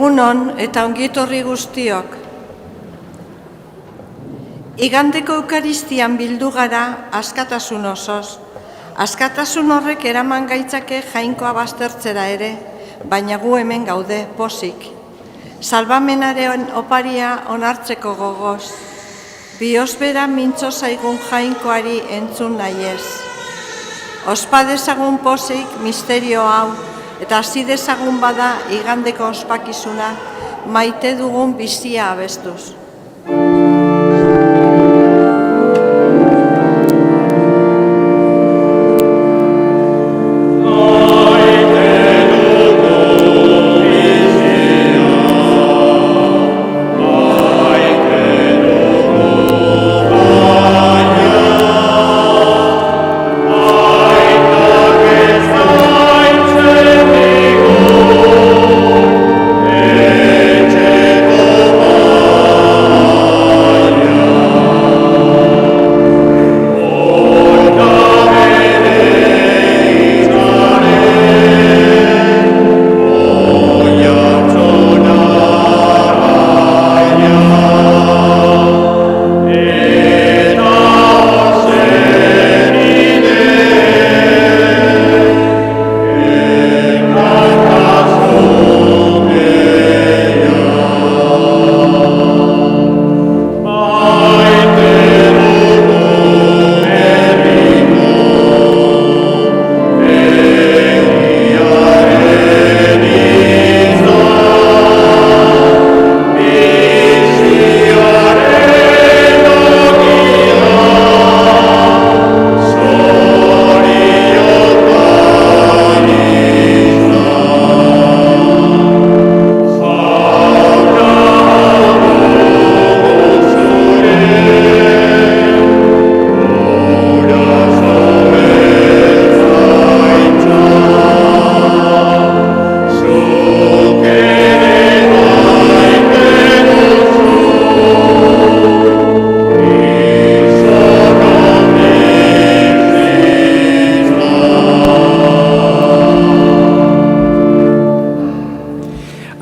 Egunon eta ongietorri guztiok. Igandeko Eukaristian bildu gara askatasun osoz. Askatasun horrek eraman gaitzake jainkoa baztertzera ere, baina gu hemen gaude pozik. Salbamenaren oparia onartzeko gogoz. Biosbera mintzo zaigun jainkoari entzun nahiez. Ospa dezagun pozik misterio hau, eta hasi dezagun bada igandeko ospakizuna, maite dugun bizia abestuz.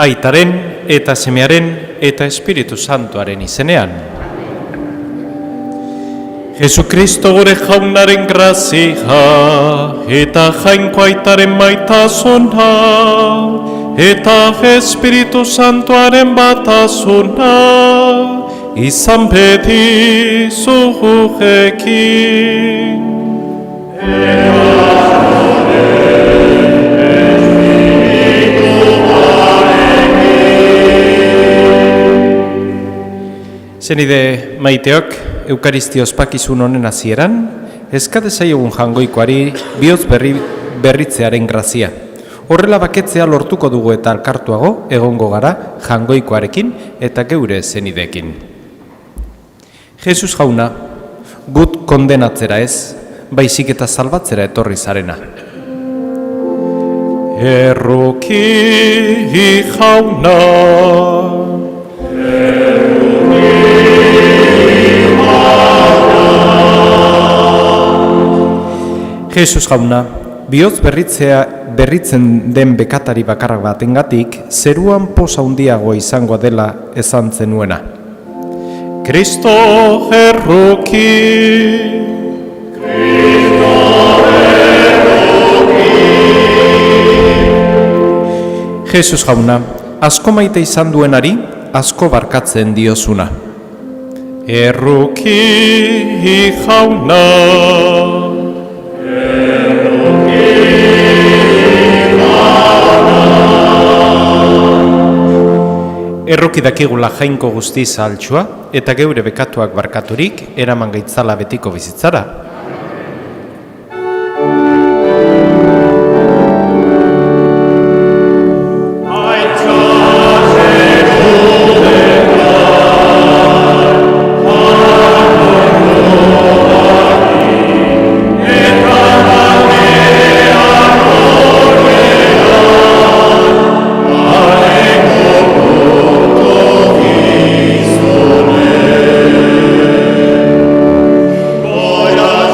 Aitaren eta Semearen eta Espiritu Santuaren izenean. Jesukristo gure jaunaren grazia eta jainko aitaren maitasuna eta Espiritu Santuaren batasuna izan beti zugurekin. Zenide maiteok, Eukaristia ospakizun honen hasieran, eskade zaiogun jangoikoari bihotz berritzearen grazia. Horrela baketzea lortuko dugu eta alkartuago egongo gara jangoikoarekin eta geure zenideekin. Jesus jauna, gut kondenatzera ez, baizik eta salbatzera etorri zarena. Erruki jauna, Jesus jauna, bihotz berritzen den bekatari bakarrak batengatik, zeruan poza handiagoa izango dela esan zenuena. Kristo erruki, Kristo erruki. Jesus jauna, asko maite izan duenari, asko barkatzen diozuna. Erruki jauna, erroki dakigula jainko guztiz altxua eta geure bekatuak barkaturik eraman gaitzala betiko bizitzara. Gloria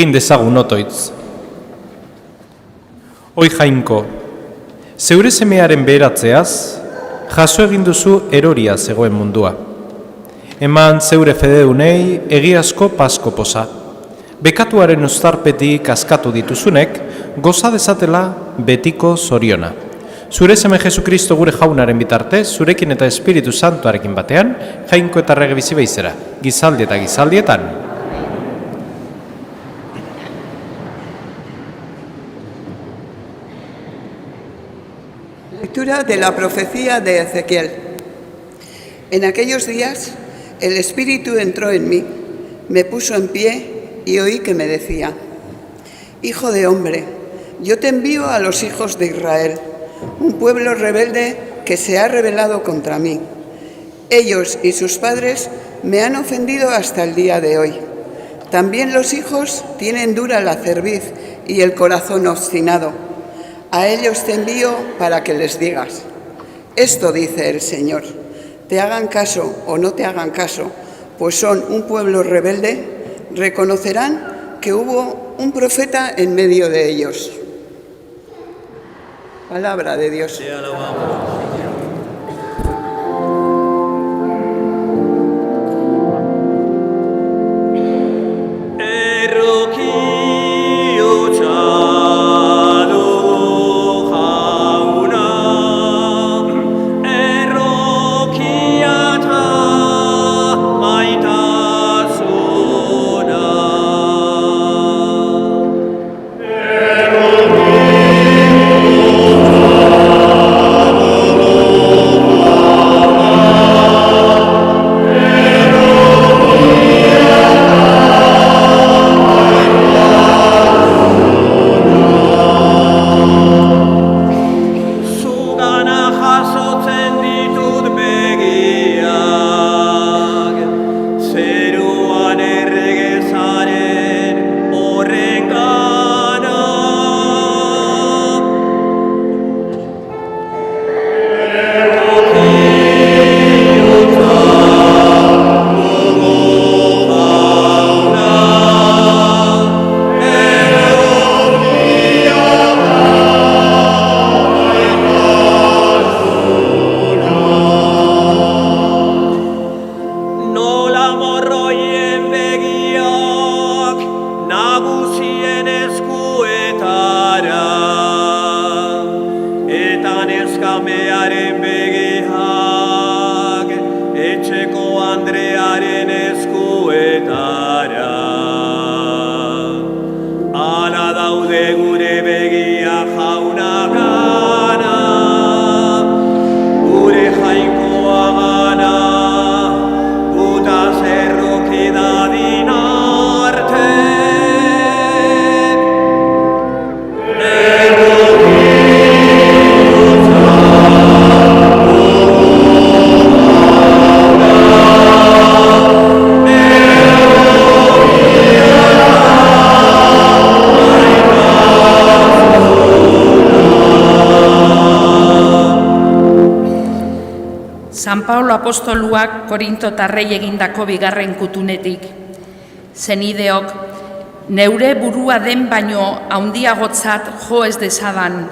egin dezagun otoitz. Oi Jainko, zeure semearen beheratzeaz, jaso egin duzu eroria zegoen mundua. Eman zeure fedeunei egiazko pasko posa. Bekatuaren uztarpetik askatu dituzunek, goza dezatela betiko zoriona. Zure seme Jesukristo gure jaunaren bitartez, zurekin eta Espiritu Santuarekin batean, Jainko eta Rege bizi beizera, gizaldi eta gizaldietan. Lectura de la profecía de Ezequiel. En aquellos días el Espíritu entró en mí, me puso en pie y oí que me decía: Hijo de hombre, yo te envío a los hijos de Israel, un pueblo rebelde que se ha rebelado contra mí. Ellos y sus padres me han ofendido hasta el día de hoy. También los hijos tienen dura la cerviz y el corazón obstinado. A ellos te envío para que les digas: esto dice el Señor, te hagan caso o no te hagan caso, pues son un pueblo rebelde, reconocerán que hubo un profeta en medio de ellos. Palabra de Dios. Te alabamos. San Paulo apostoluak Korintotarrei egindako bigarren kutunetik. Zenideok, neure burua den baino handiagotzat jo ez dezadan,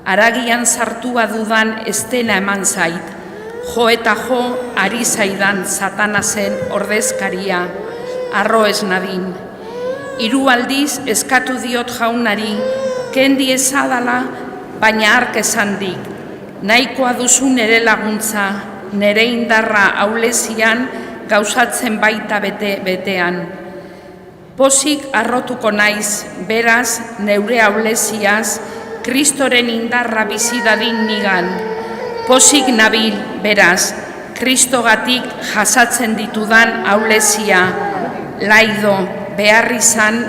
haragian sartua dudan ez dena eman zait, jo eta jo ari zaidan Satanasen ordezkaria, arro ez nadin. 3 aldiz eskatu diot jaunari, kendi ezadala, baina hark esan dik. Nahikoa duzu nere laguntza, nere indarra aulezian gauzatzen baita betean. Pozik harrotuko naiz, beraz, neure auleziaz, Kristoren indarra bizidadin nigan. Pozik nabil, beraz, Kristogatik jasatzen ditudan aulezia, laido, behar izan,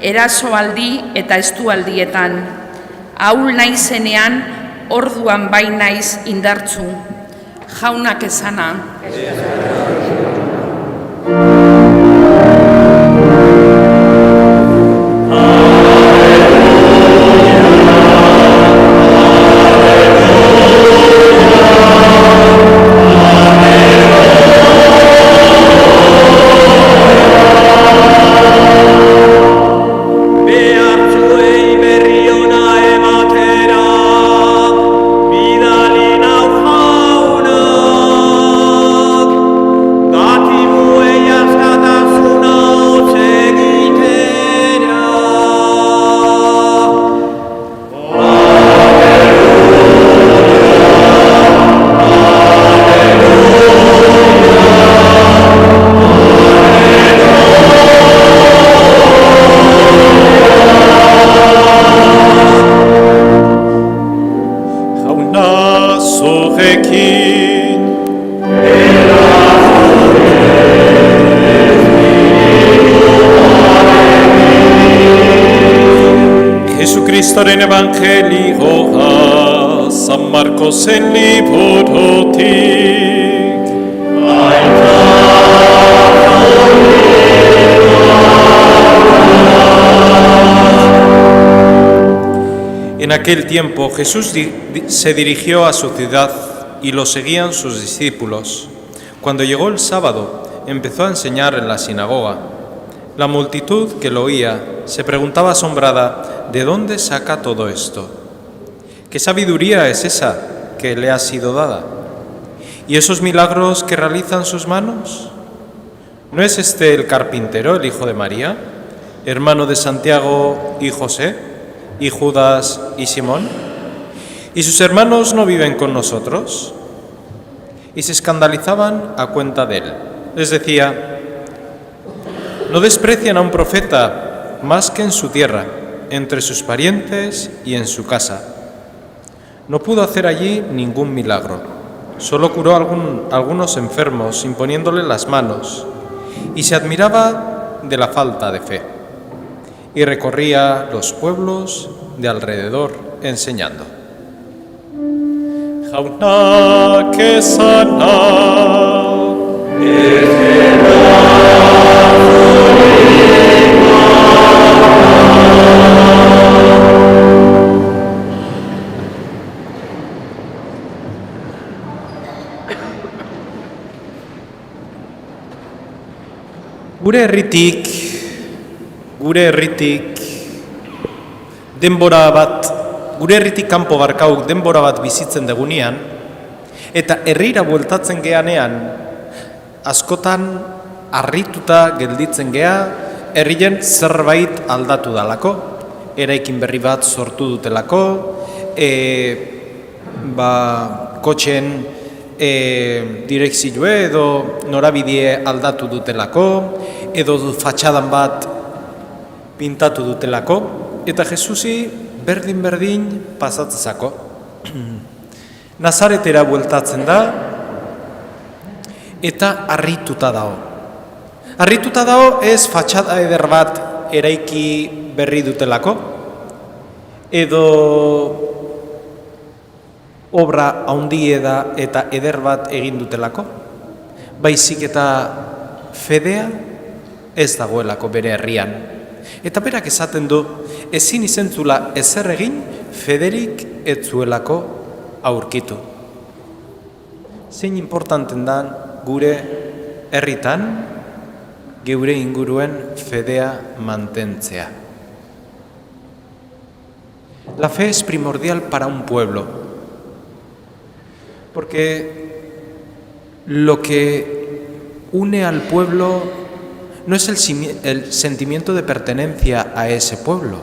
erasoaldi eta estualdietan. Ahul naizenean, orduan bai naiz indartzu. Jaunak esana. Jauna zurekin. Jesucristoren evangelioa San Marcosen liburutik. En aquel tiempo Jesús se dirigió a su ciudad y lo seguían sus discípulos. Cuando llegó el sábado, empezó a enseñar en la sinagoga. La multitud que lo oía se preguntaba asombrada, ¿de dónde saca todo esto? ¿Qué sabiduría es esa que le ha sido dada? ¿Y esos milagros que realizan sus manos? ¿No es este el carpintero, el hijo de María, hermano de Santiago y José, y Judas y Simón? ¿Y sus hermanos no viven con nosotros? Y se escandalizaban a cuenta de él. Les decía, no desprecian a un profeta más que en su tierra, entre sus parientes y en su casa. No pudo hacer allí ningún milagro. Solo curó a algunos enfermos imponiéndole las manos y se admiraba de la falta de fe. Y recorría los pueblos de alrededor enseñando. Jauna que sana. Gure herritik denbora bat, gure herritik kanpo barkauk denbora bat bizitzen degunean, eta herrira bueltatzen geanean, askotan harrituta gelditzen gea, herrien zerbait aldatu dalako, eraikin berri bat sortu dutelako, kotxen direkzioa edo norabidea aldatu dutelako, edo fatxadan bat pintatu dutelako, eta Jesusi berdin pasatzezako. Nazaretera bueltatzen da, eta harrituta dago. Harrituta dago ez fatxada eder bat eraiki berri dutelako, edo obra haundie da eta eder bat egin dutelako, baizik eta fedea ez dagoelako bere herrian. Eta berak esaten du, ezin izentzula ezer egin, federik ez zuelako aurkitu. Zein importanten da gure herritan, geure inguruen fedea mantentzea. La fe es primordial para un pueblo, porque lo que une al pueblo no es el sentimiento de pertenencia a ese pueblo.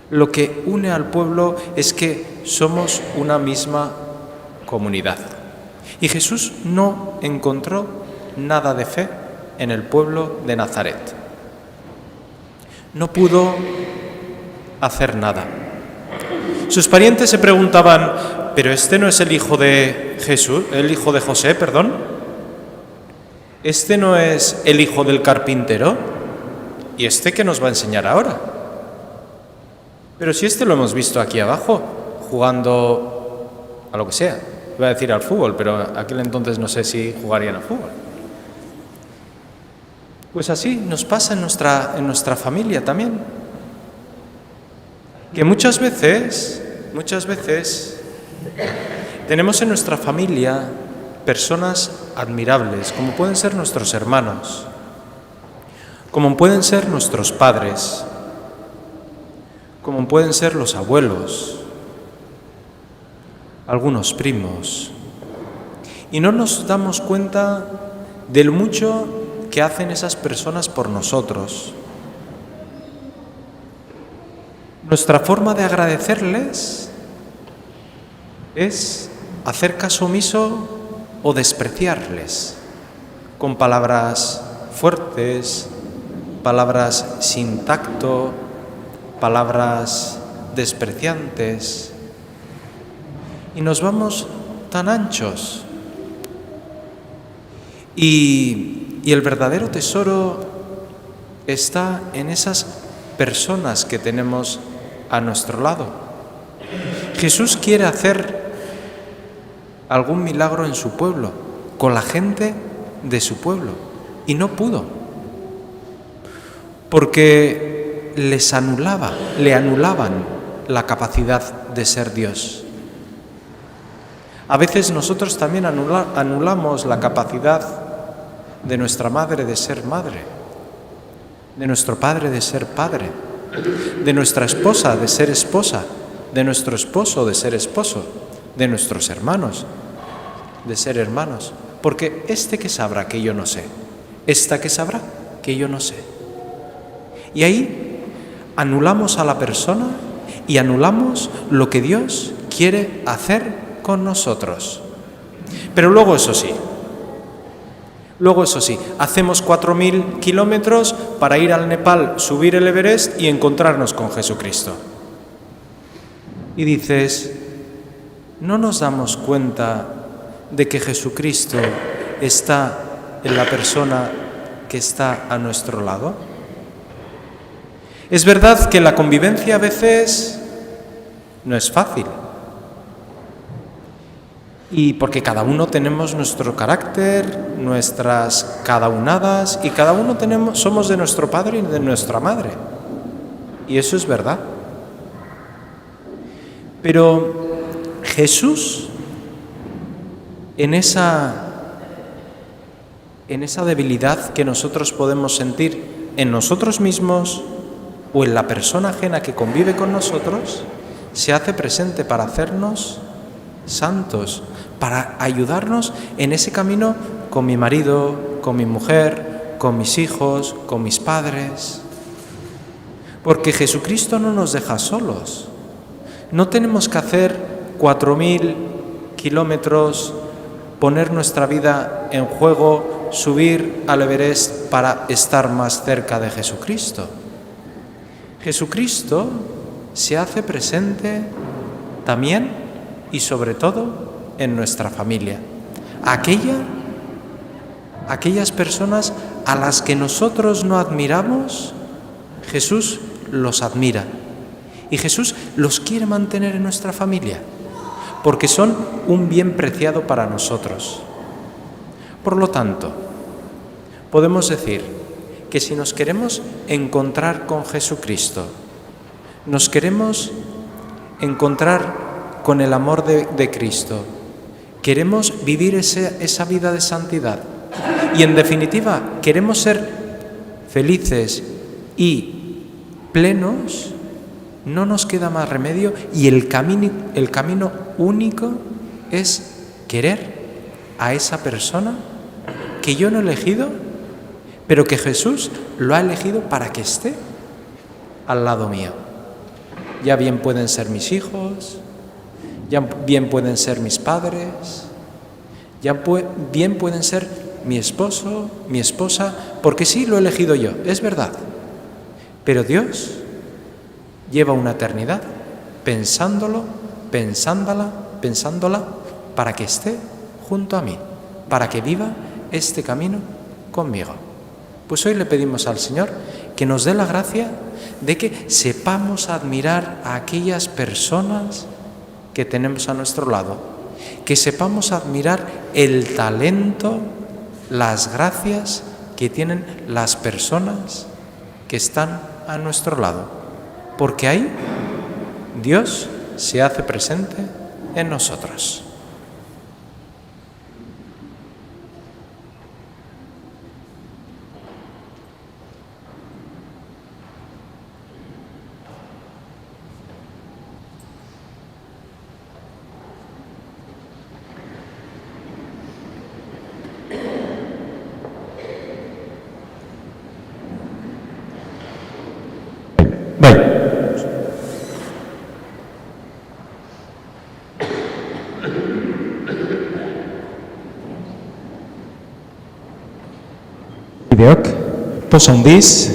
Lo que une al pueblo es que somos una misma comunidad. Y Jesús no encontró nada de fe en el pueblo de Nazaret. No pudo hacer nada. Sus parientes se preguntaban, ¿pero este no es el hijo de Jesús, el hijo de José, perdón? ¿Este no es el hijo del carpintero? ¿Y este qué nos va a enseñar ahora? Pero si este lo hemos visto aquí abajo, jugando a lo que sea. Iba a decir al fútbol, pero aquel entonces no sé si jugarían al fútbol. Pues así nos pasa en nuestra familia también. Que muchas veces tenemos en nuestra familia personas admirables, como pueden ser nuestros hermanos, como pueden ser nuestros padres, como pueden ser los abuelos, algunos primos, y no nos damos cuenta del mucho que hacen esas personas por nosotros. Nuestra forma de agradecerles es hacer caso omiso o despreciarles con palabras fuertes, palabras sin tacto, palabras despreciantes. y nos vamos tan anchos. Y el verdadero tesoro está en esas personas que tenemos a nuestro lado. Jesús quiere hacer algún milagro en su pueblo, con la gente de su pueblo, y no pudo, porque le anulaban la capacidad de ser Dios. A veces nosotros también anulamos la capacidad de nuestra madre de ser madre, de nuestro padre de ser padre, de nuestra esposa de ser esposa, de nuestro esposo de ser esposo, de nuestros hermanos de ser hermanos, porque este que sabrá que yo no sé, esta que sabrá que yo no sé. Y ahí anulamos a la persona y anulamos lo que Dios quiere hacer con nosotros. Pero luego eso sí, hacemos 4.000 kilómetros para ir al Nepal, subir el Everest y encontrarnos con Jesucristo. Y dices, ¿no nos damos cuenta de que Jesucristo está en la persona que está a nuestro lado? Es verdad que la convivencia a veces no es fácil. Y porque cada uno tenemos nuestro carácter, nuestras cadaunadas, y cada uno somos de nuestro padre y de nuestra madre. Y eso es verdad. Pero Jesús, en esa debilidad que nosotros podemos sentir en nosotros mismos o en la persona ajena que convive con nosotros, se hace presente para hacernos santos, para ayudarnos en ese camino con mi marido, con mi mujer, con mis hijos, con mis padres. Porque Jesucristo no nos deja solos. No tenemos que hacer 4.000 kilómetros, poner nuestra vida en juego, subir al Everest para estar más cerca de Jesucristo. Jesucristo se hace presente también y sobre todo en nuestra familia. Aquellas personas a las que nosotros no admiramos, Jesús los admira. Y Jesús los quiere mantener en nuestra familia, porque son un bien preciado para nosotros. Por lo tanto, podemos decir que si nos queremos encontrar con Jesucristo, nos queremos encontrar con el amor de Cristo, queremos vivir esa vida de santidad y, en definitiva, queremos ser felices y plenos, no nos queda más remedio y el camino único es querer a esa persona que yo no he elegido, pero que Jesús lo ha elegido para que esté al lado mío. Ya bien pueden ser mis hijos, ya bien pueden ser mis padres, ya bien pueden ser mi esposo, mi esposa, porque sí lo he elegido yo, es verdad. Pero Dios lleva una eternidad pensándola para que esté junto a mí, para que viva este camino conmigo. Pues hoy le pedimos al Señor que nos dé la gracia de que sepamos admirar a aquellas personas que tenemos a nuestro lado, que sepamos admirar el talento, las gracias que tienen las personas que están a nuestro lado, porque ahí Dios se hace presente en nosotros. Bideok, posa handiz,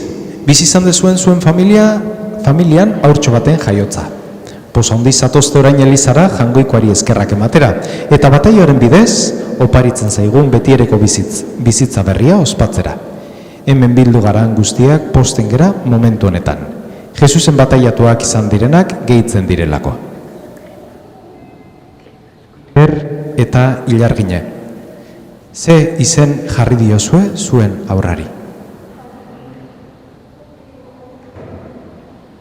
bizi izan dezuen zuen familian haurtxo baten jaiotza. Poza handiz zatozte orain Elizara jangoikoari eskerrak ematera, eta bataioaren bidez, oparitzen zaigun betiereko bizitza berria ospatzera. Hemen bildu garan guztiak posten gera momentu honetan. Jesusen bataiatuak izan direnak gehitzen direlako. Eta ilargine. Ze izen jarri diozue zuen aurrari.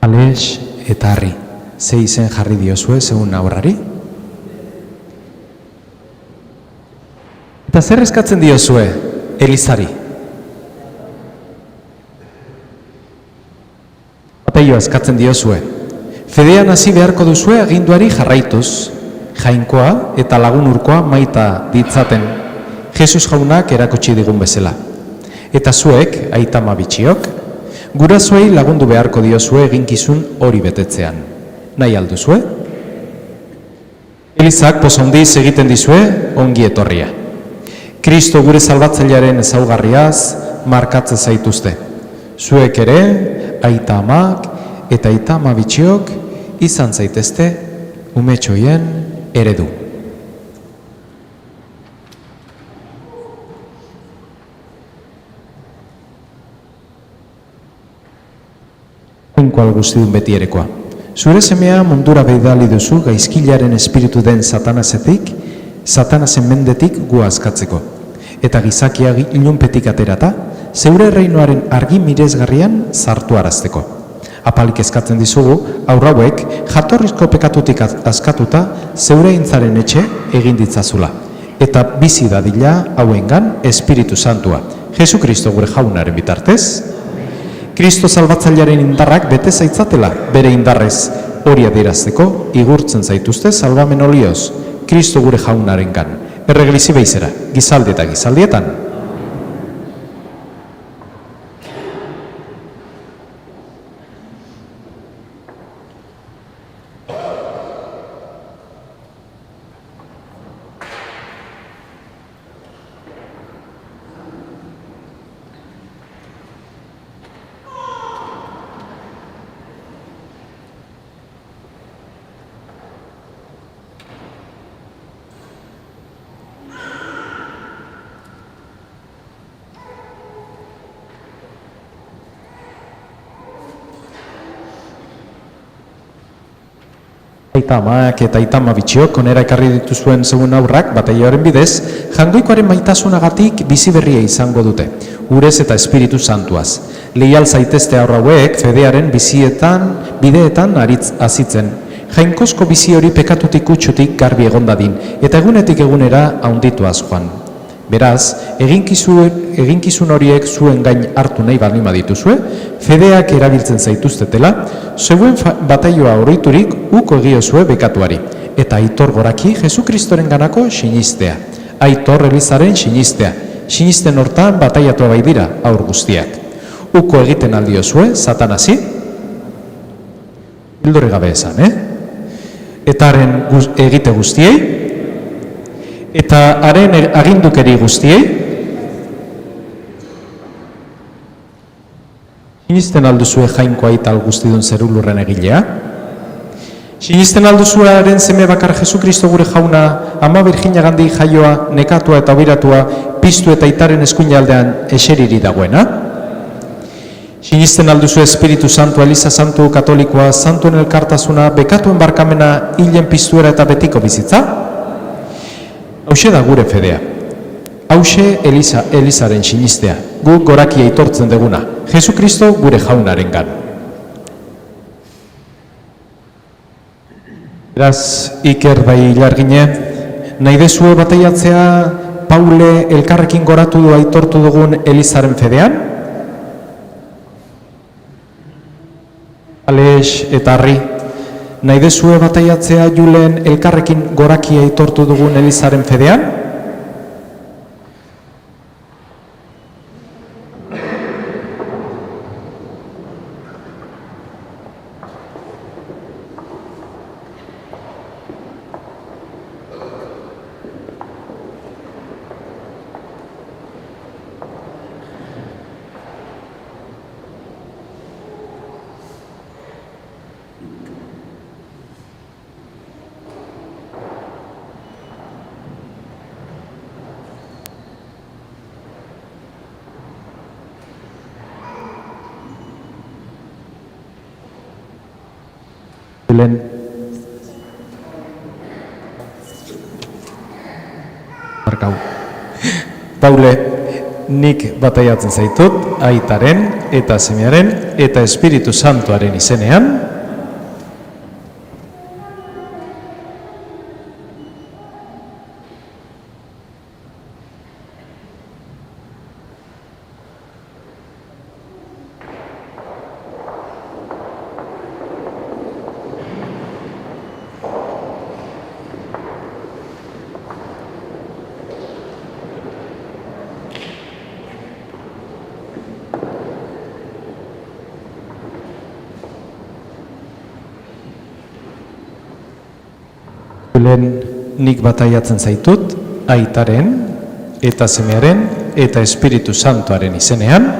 Alex eta Harri. Ze izen jarri diozue zeun aurrari? Eta zer eskatzen diozue Elizari? Bataioa eskatzen diozue. Fedean hasi beharko duzue aginduari jarraituz, jainkoa eta lagunurkoa maita ditzaten, Jesus jaunak erakutsi digun bezala. Eta zuek, aitama bitxiok, gurasoei lagundu beharko diozue eginkizun hori betetzean. Nahi alduzue? Elizak poza handiz egiten dizue ongi etorria. Kristo gure salbatzailearen ezaugarriaz markatzen zaituzte. Zuek ere, aita amak eta aita ama bitxiok izan zaitezte umetxoien eredu. Jainkoa guztidun beti erekoa. Zure semea mundura bidali duzu gaizkilaren espiritu den Satanasen mendetik gu askatzeko. Eta gizakia ilunpetik aterata, zeure reinoaren argi miresgarrian sartu arazteko. Apalik eskatzen dizugu, aurrauek jatorrizko pekatutik askatuta zeure intzaren etxe egin ditzazula. Eta bizi dadila hauengan Espiritu Santua, Jesu Kristo gure jaunaren bitartez, Kristo salbatzailearen indarrak bete zaitzatela bere indarrez hori adierazteko igurtzen zaituzte salbamen olioz Kristo gure jaunarengan. Erreglizi beizera, gizaldi eta gizaldietan. Aita amak eta aita ama bitxiok onera ekarri dituzuen zeuen aurrak bataioaren bidez, jangoikoaren maitasunagatik bizi berria izango dute, urez eta Espiritu Santuaz. Leial zaitezte aurrauek fedearen bideetan aritz azitzen. Jainkozko bizi hori pekatutik utxutik garbi egondadin, eta egunetik egunera haundituaz joan. Beraz, eginkizun horiek zuen gain hartu nahi balima dituzue, fedeak erabiltzen zaituztetela, zeuen bataioa oroiturik uko egiozue bekatuari, eta Aitor goraki Jesu Kristoren ganako sinistea, Aitor Elizaren sinistea, sinisten hortan bataiatua bai dira aur guztiak. Uko egiten aldiozue, Satanasi, bildore gabe esan, Eta haren egite guztiei, eta haren agindukeri guztiei, sinisten alduzue jainko aital guztidun zerulurren egilea, sinisten alduzuaren seme bakar Jesu Kristo gure jauna, ama Virginia gandi jaioa, nekatua eta obiratua, piztu eta aitaren eskuinaldean eseriri dagoena, sinisten alduzu Espiritu Santu, Eliza Santu, Katolikoa, Santuen elkartasuna, bekatuen barkamena, hilen piztuera eta betiko bizitza? Hauxe da gure fedea. Hauxe Elizaren sinistea. Gu goraki aitortzen deguna. Jesu Kristo gure jaunarengan. Beraz, Iker bai Ilargine, nahi dezue bataiatzea Paule elkarrekin goratu du aitortu dugun Elizaren fedean? Alex eta Harri, nahi dezue bataiatzea Julen elkarrekin goraki aitortu dugun Elizaren fedean? Lehen Markau. Paule, nik bataiatzen zaitut, Aitaren eta Semearen eta Espiritu Santuaren izenean. Lehen nik bataiatzen zaitut, Aitaren eta Semearen eta Espiritu Santuaren izenean.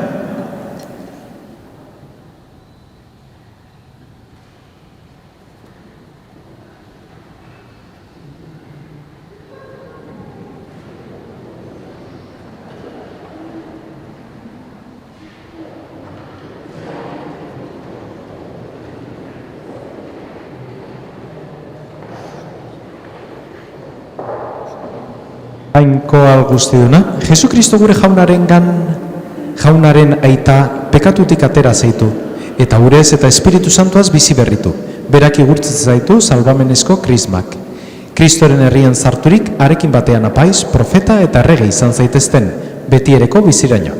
Jainkoa guztiona, Jesukristo gure jaunaren aita pekatutik atera zaitu, eta urez eta Espiritu Santuaz bizi berritu, berak igurtzitzen zaitu salbamenezko krismak. Kristoren herrian zarturik, arekin batean apaiz, profeta eta errege izan zaitezten, betiereko biziraino.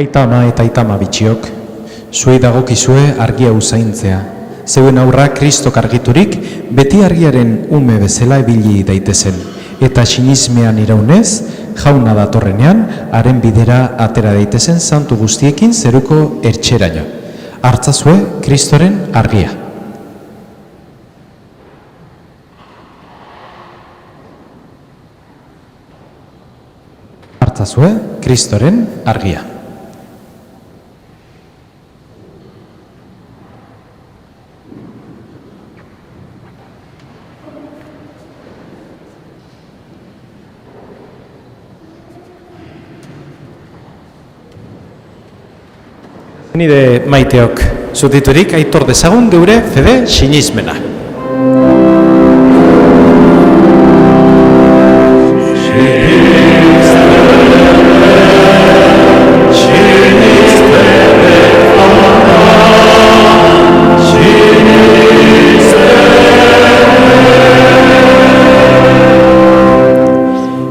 Aitama eta aitama bitxiok, zuei dagokizue argia usaintzea. Zeuen aurra Kristok argiturik, beti argiaren ume bezala ibili daitezen. Eta sinismean iraunez, jauna datorrenean, haren bidera atera daitezen santu guztiekin zeruko ertxeraino. Hartzazue Kristoren argia. Hartzazue Kristoren argia. Nire maiteok, zutiturik aitor dezagun geure fede sinismena.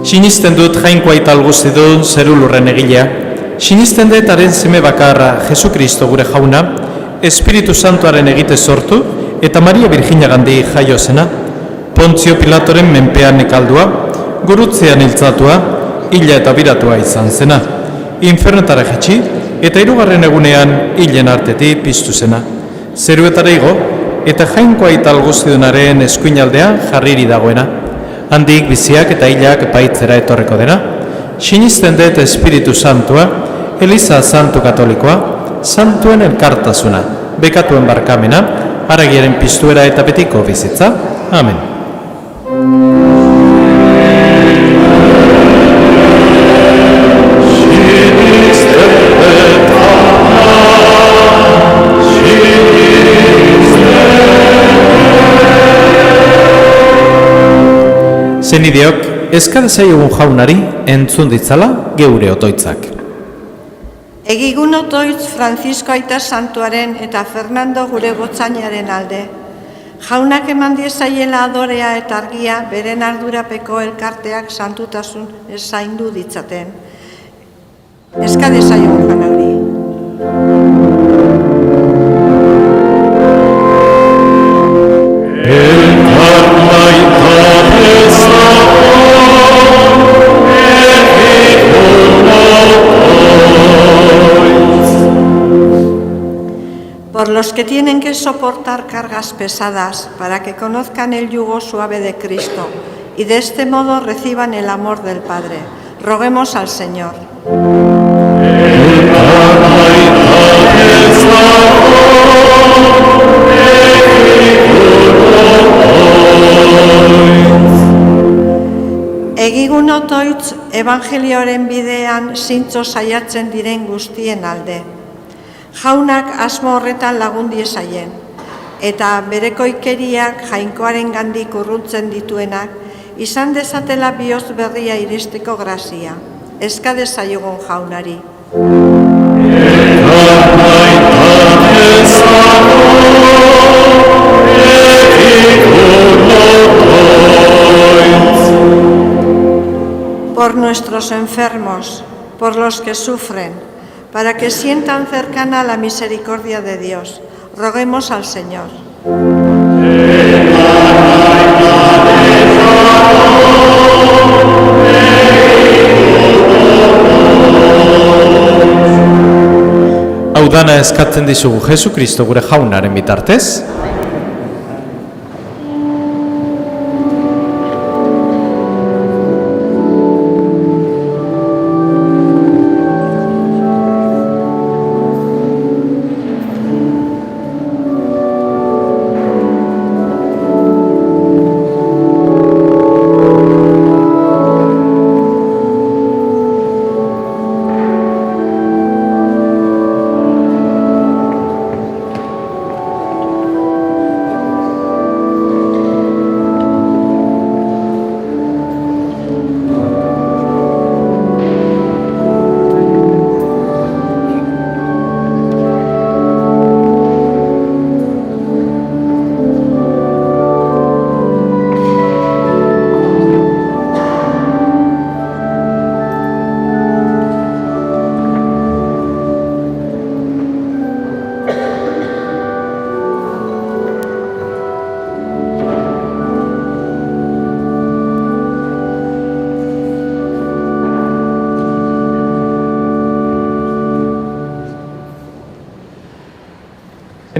Sinisten dut jainko aita alguzidun zeru lurren egilea. Sinisten dut haren seme bakarra Jesukristo gure jauna, Espiritu Santuaren egite sortu eta Maria Virginiagandi jaio zena, Pontzio Pilatoren menpean nekaldua, gurutzean hiltzatua, hila eta biratua izan zena, infernetara jetxi eta hirugarren egunean hilen artetik piztu zena. Zeruetara igo eta jainko aita alguzidunaren eskuinaldean jarriri dagoena. Handik biziak eta hilak baitzera etorreko dena. Sinisten dut Espiritu Santua, Eliza Santu Katolikoa, Santuen elkartasuna, bekatuen barkamena, haragiaren piztuera eta betiko bizitza. Amen. Zenideok, eskadezai egun jaunari entzun ditzala geure otoitzak. Egigun otoitz Francisco Aita Santuaren eta Fernando gure gotzainaren alde. Jaunak eman diezaiela adorea eta argia beren ardurapeko elkarteak santutasun zaindu ditzaten. Eska desaion janauri. Por los que tienen que soportar cargas pesadas para que conozcan el yugo suave de Cristo y de este modo reciban el amor del Padre. Roguemos al Señor. Egigun otoitz evangelioaren bidean zintzo saiatzen diren guztien alde. Jaunak asmo horretan lagun diezaien, eta berekoikeriak jainkoaren gandik urruntzen dituenak, izan dezatela bihotz berria iristeko grazia. Eska dezaiogun jaunari. Por nuestros enfermos, por los que sufren, para que sientan cercana la misericordia de Dios. Roguemos al Señor. Hau dana eskatzen dizugu Jesu Kristo gure jaunaren bitartez.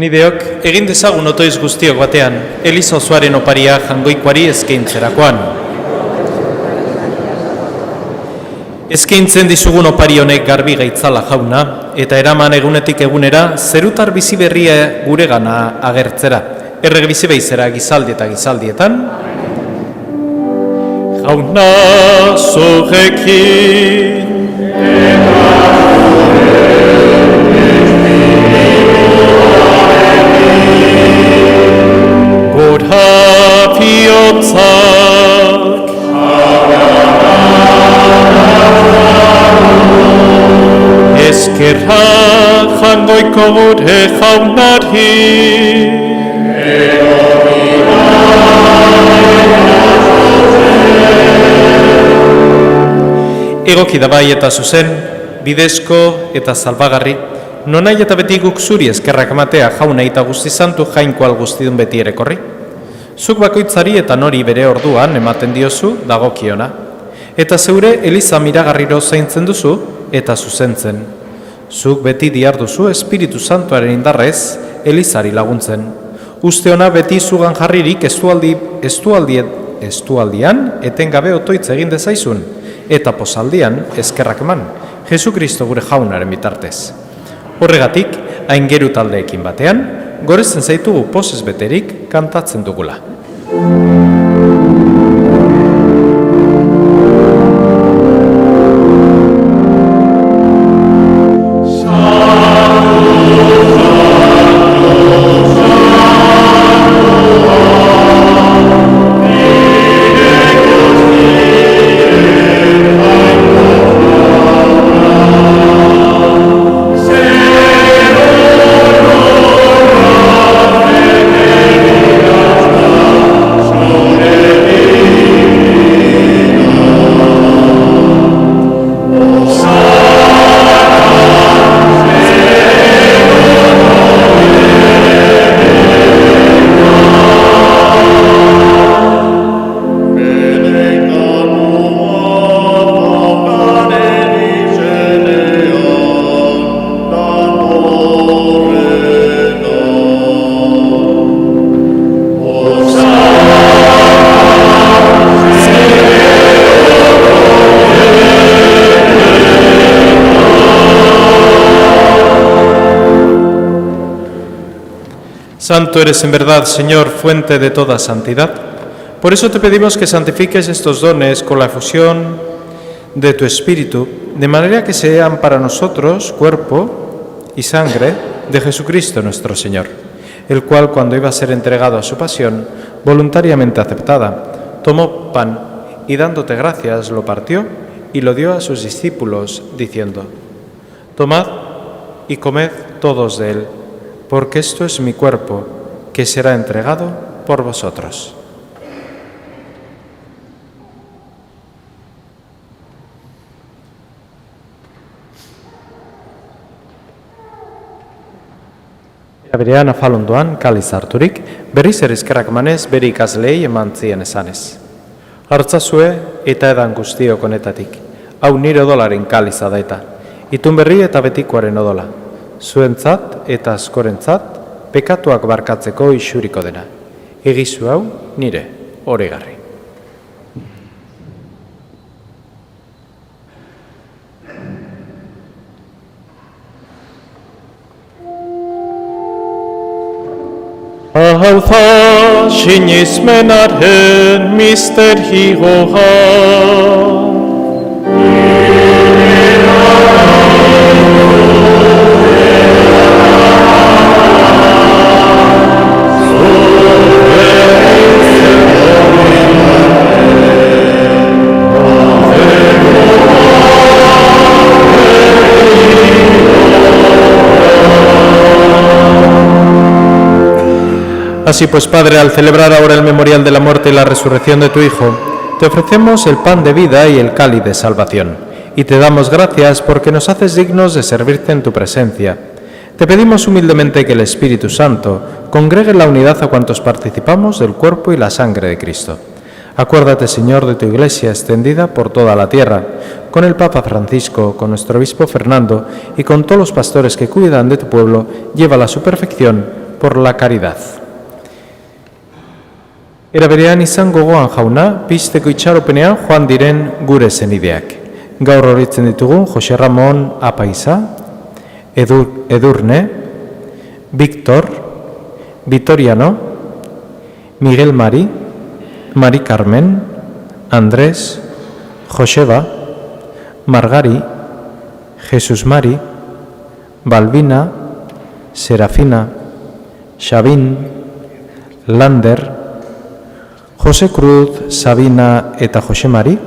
Zenideok, egin dezagun otoiz guztiok batean, Eliza osoaren oparia jangoikoari eskaintzerakoan. Eskaintzen dizugun opari honek garbi gaitzala jauna, eta eraman egunetik egunera, zerutar bizi berria guregana agertzera. Errege bizi beizera gizaldi eta gizaldietan. Jauna zurekin. Gora bihotzak eskerra jangoiko gure jaunari egoki da bai eta zuzen, bidezko eta salbagarri, nonai eta beti guk zuri eskerrak ematea jauna eta guzti santu jainkoal guztidun beti erekorri. Zuk bakoitzari eta nori bere orduan ematen diozu dagokiona. Eta zeure Eliza miragarriro zaintzen duzu eta zuzentzen. Zuk beti diarduzu Espiritu Santuaren indarrez Elizari laguntzen. Uste ona beti zugan jarririk estualdian etengabe otoitz egin dezaizun. Eta pozaldian eskerrak eman, Jesu Kristo gure jaunaren bitartez. Horregatik, aingeru taldeekin batean, gorezen zaitugu pozez beterik kantatzen dugula. Santo eres en verdad, Señor, fuente de toda santidad. Por eso te pedimos que santifiques estos dones con la efusión de tu Espíritu, de manera que sean para nosotros cuerpo y sangre de Jesucristo nuestro Señor, el cual, cuando iba a ser entregado a su pasión, voluntariamente aceptada, tomó pan y, dándote gracias, lo partió y lo dio a sus discípulos, diciendo: Tomad y comed todos de él, porque esto es mi cuerpo, que será entregado por vosotros. Berean afalondoan kaliz harturik, berriz ere eskerrak emanez bere ikasleei eman zien esanez: Hartzazue eta edan guztiok honetatik, hau nire odolaren kaliza da eta, itun berri eta betikoaren odola, zuentzat eta askorentzat pekatuak barkatzeko isuriko dena. Egizu hau nire oregarri. Alza sinismenaren misterioa. Así pues, Padre, al celebrar ahora el memorial de la muerte y la resurrección de tu Hijo, te ofrecemos el pan de vida y el cáliz de salvación, y te damos gracias porque nos haces dignos de servirte en tu presencia. Te pedimos humildemente que el Espíritu Santo congregue en la unidad a cuantos participamos del cuerpo y la sangre de Cristo. Acuérdate, Señor, de tu Iglesia extendida por toda la tierra, con el Papa Francisco, con nuestro Obispo Fernando y con todos los pastores que cuidan de tu pueblo, llévala a su perfección por la caridad. Era berean izan gogoan jauna, pizteko itxaropenean joan diren gure zenideak. Gaur horitzen ditugu Jose Ramon Apaiza, Edurne, Víctor, Vitoriano, Miguel Mari, Mari Carmen, Andrés, Joseba, Margari, Jesús Mari, Balbina, Serafina, Xabín, Lander, Jose Cruz, Sabina eta Jose Mari,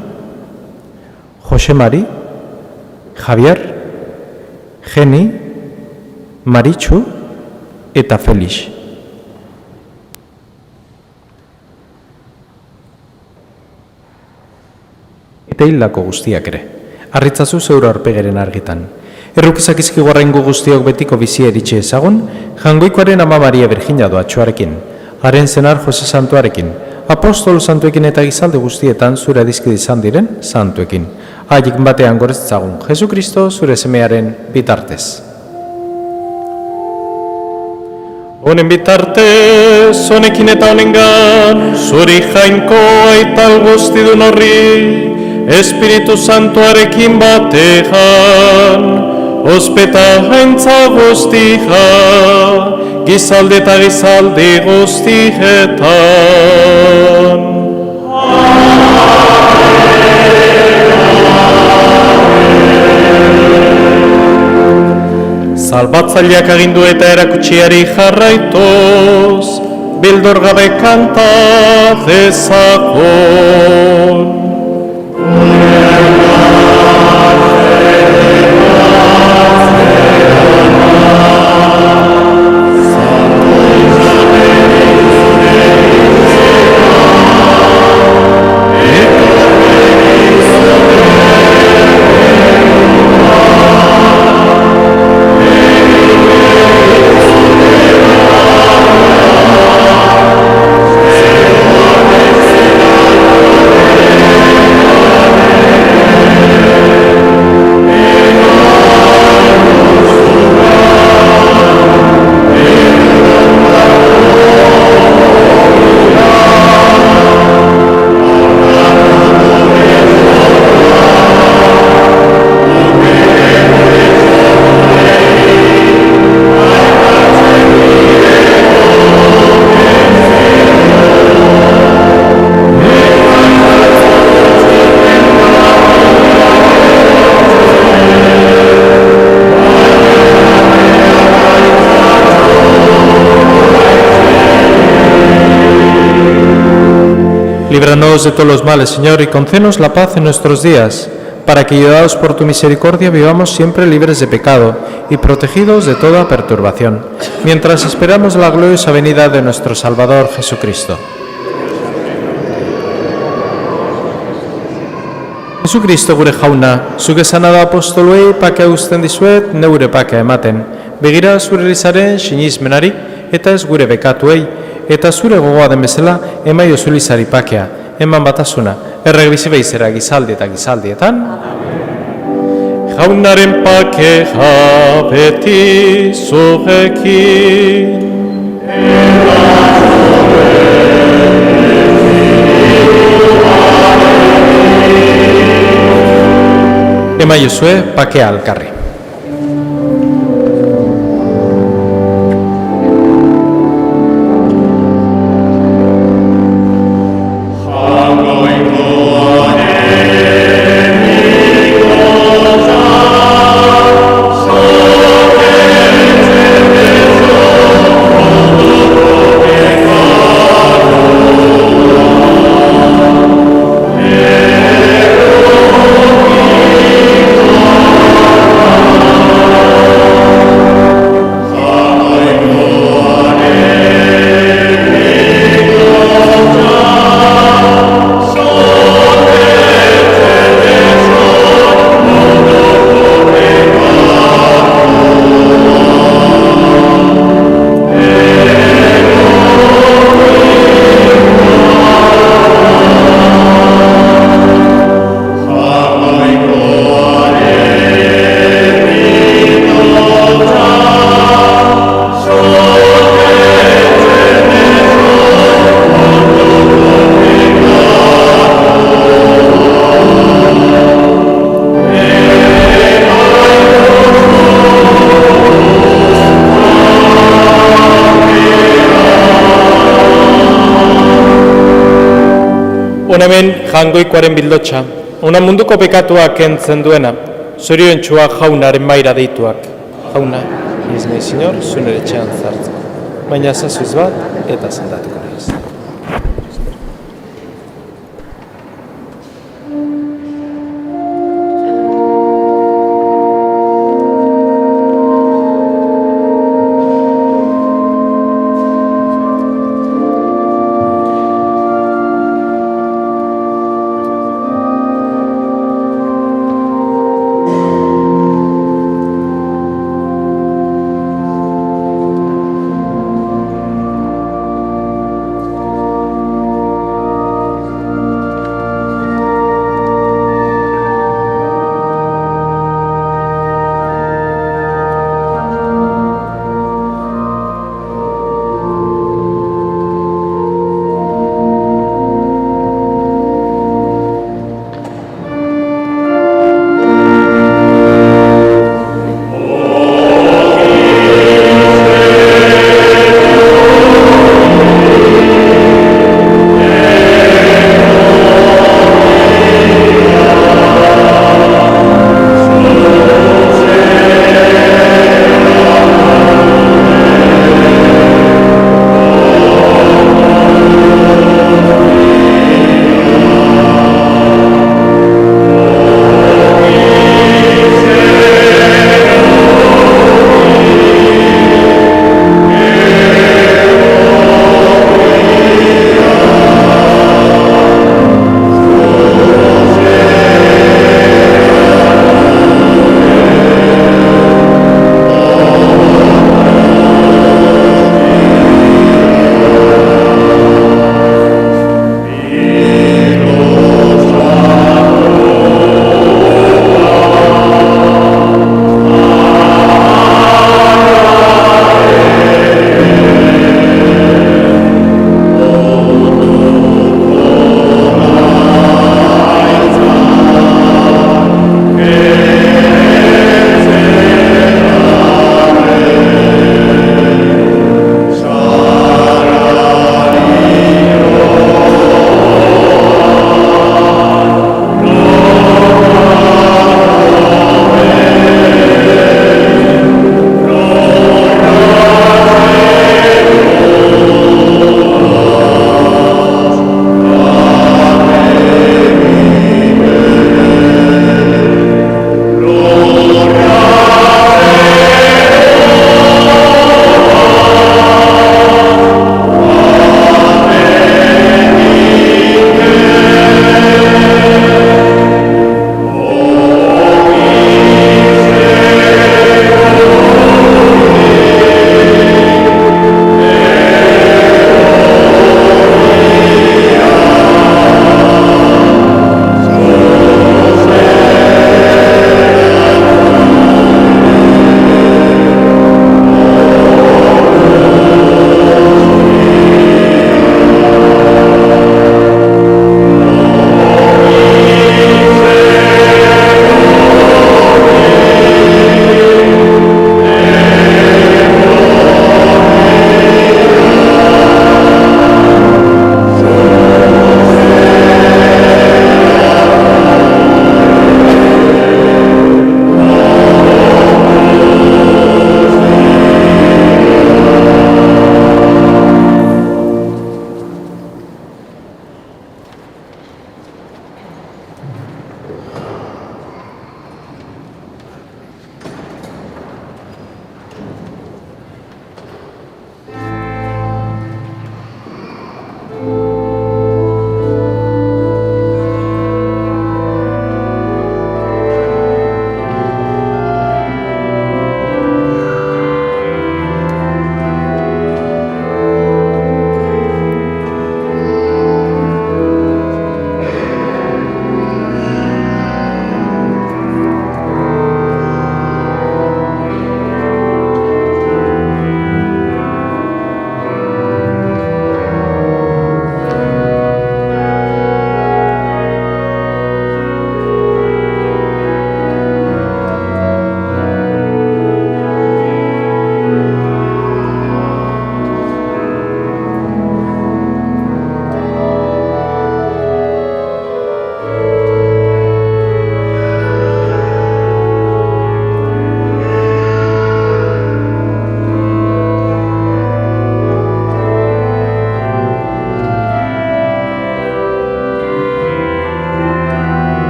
Javier, Geni, Maritxu eta Felix. Eta hildako guztiak ere. Arritzazu zeure aurpegeren argitan. Errukizak izkigorrengo guztiok betiko bizia eritxe ezagun, Jangoikoaren Ama Maria Virginia doatxoarekin, haren zenar Jose Santuarekin, apostol santuekin eta gizalde guztietan zure adizkide izan diren santuekin. Haiek batean goreztzagun, Jesukristo zure semearen bitartez. Honen bitartez, honekin eta honengan, zuri jainkoa ital guztidun horri, Espiritu Santuarekin batean, ospeta jaintza guztia, gizalde eta gizalde guztietan. Salbatzaileak agindu eta erakutsiari jarraituz, beldor gabe kanta dezakon. Líbranos de todos los males, Señor, y concédenos la paz en nuestros días, para que, ayudados por tu misericordia, vivamos siempre libres de pecado y protegidos de toda perturbación, mientras esperamos la gloriosa venida de nuestro Salvador Jesucristo. Jesucristo gure jauna, zuk esana da apostoluei pakea uzten dizuet, neure pakea ematen. Begira zure lizaren sinismenari eta ez gure bekatuei, eta zure gogoa den bezala emaio zulizari pakea, eman batasuna, erreg bizi beizera gizaldi eta gizaldietan. Jaunaren pakea beti zurekin. Emaiozue pakea alkarri. Hemen jangoikoaren bildotxa, una munduko pekatuak kentzen duena, zoriontsua jaunaren maira deituak. Jauna, ez nahi, Señor, zunere etxean zartzeko, baina zazuiz bat eta sendatuko naiz.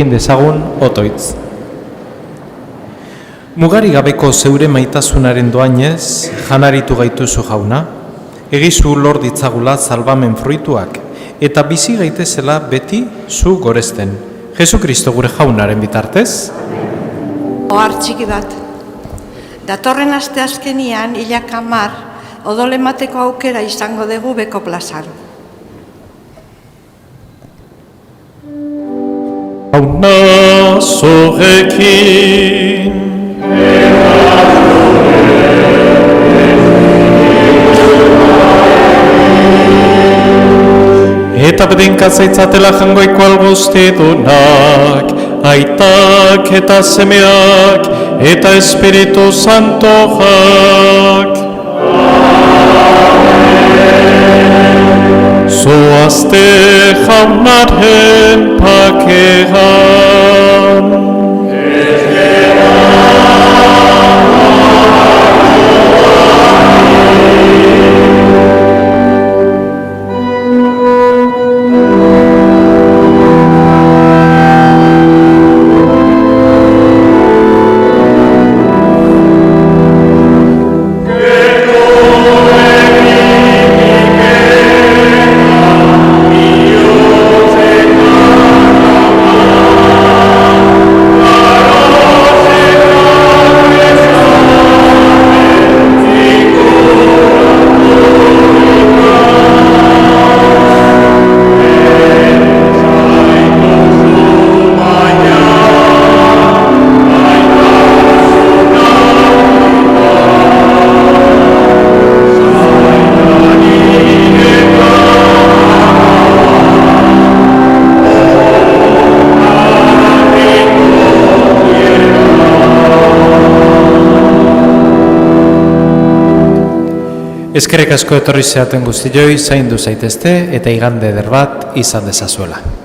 egin dezagun otoitz. Mugari gabeko zeure maitasunaren doainez, janaritu gaituzu jauna, egizu lor ditzagula salbamen fruituak, eta bizi gaitezela beti zu goresten. Jesu Kristo gure jaunaren bitartez. Ohar txiki bat. Datorren asteazkenian, 10 odolemateko aukera izango dugu beko plazan. Jauna zorrekin. Eta bedinka zaitzatela jangoiko alguztidunak, aitak eta semeak, eta Espiritu Santoak. Zoazte jaunaren pakean. Eskerrik asko etorri zeaten guztioi, zaindu zaitezte eta igande eder bat izan dezazuela.